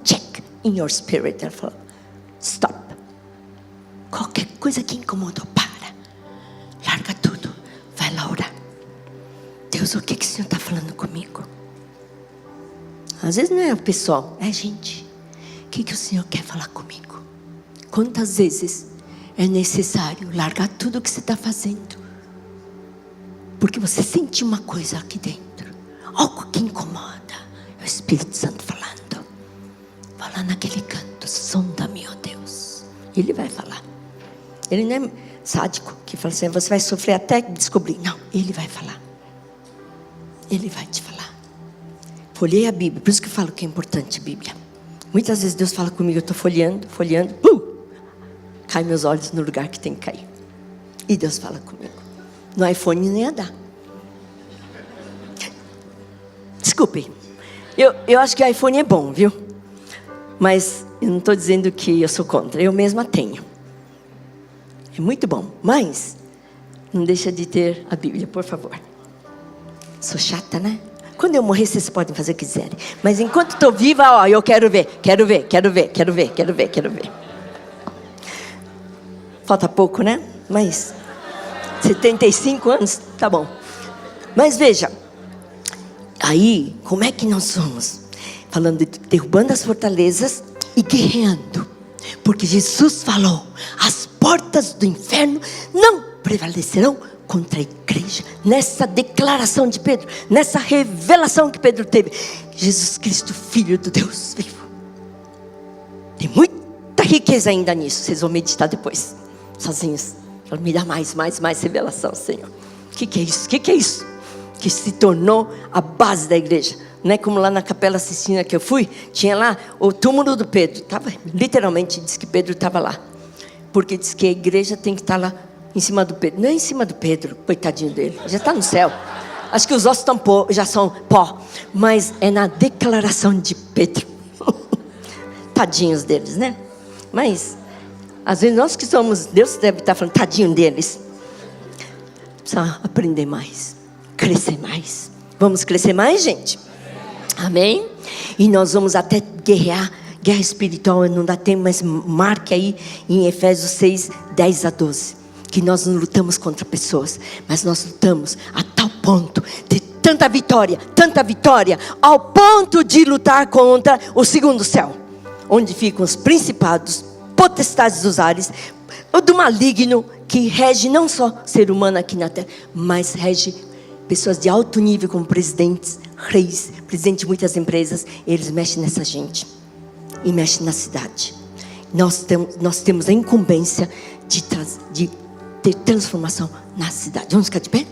[SPEAKER 1] check in your spirit. Ela falou, stop. Qualquer coisa que incomodou, para. Larga tudo. Vai lá orar. Deus, o que o Senhor está falando comigo? Às vezes não é o pessoal, é a gente. O que o Senhor quer falar comigo? Quantas vezes é necessário largar tudo o que você está fazendo? Porque você sente uma coisa aqui dentro. Algo que incomoda. É o Espírito Santo falando. Vai lá naquele canto. Sonda-me, ó Deus. Ele vai falar. Ele não é sádico que fala assim, você vai sofrer até descobrir. Não, ele vai falar. Ele vai te falar. Folhei a Bíblia, por isso que eu falo que é importante a Bíblia. Muitas vezes Deus fala comigo, eu estou folheando, cai meus olhos no lugar que tem que cair. E Deus fala comigo. No iPhone nem ia dar. Desculpe, eu acho que o iPhone é bom, viu? Mas eu não estou dizendo que eu sou contra, eu mesma tenho. É muito bom, mas não deixa de ter a Bíblia, por favor. Sou chata, né? Quando eu morrer, vocês podem fazer o que quiserem. Mas enquanto estou viva, ó, eu quero ver. Falta pouco, né? Mas 75 anos, tá bom. Mas veja, aí, como é que nós somos? Falando de derrubando as fortalezas e guerreando. Porque Jesus falou, as portas do inferno não prevalecerão contra a igreja. Nessa declaração de Pedro, nessa revelação que Pedro teve, Jesus Cristo, Filho do Deus vivo. Tem muita riqueza ainda nisso. Vocês vão meditar depois, sozinhos. Me dá mais revelação, Senhor. O que é isso? O que é isso? Que se tornou a base da igreja. Não é como lá na Capela Sistina que eu fui, tinha lá o túmulo do Pedro. Literalmente diz que Pedro estava lá. Porque diz que a igreja tem que estar lá em cima do Pedro. Não é em cima do Pedro, coitadinho dele. Já está no céu. Acho que os ossos já são pó. Mas é na declaração de Pedro. Tadinhos deles, né? Mas às vezes nós que somos, Deus deve estar falando, tadinho deles. Precisa aprender mais, crescer mais. Vamos crescer mais, gente? Amém? E nós vamos até guerrear. Guerra espiritual não dá tempo, mas marque aí em Efésios 6, 10 a 12. Que nós não lutamos contra pessoas, mas nós lutamos a tal ponto de tanta vitória, ao ponto de lutar contra o segundo céu, onde ficam os principados, potestades dos ares, do maligno que rege não só ser humano aqui na terra, mas rege pessoas de alto nível como presidentes, reis, presidente de muitas empresas. Eles mexem nessa gente e mexem na cidade. Nós temos a incumbência de ter transformação na cidade. Vamos ficar de pé?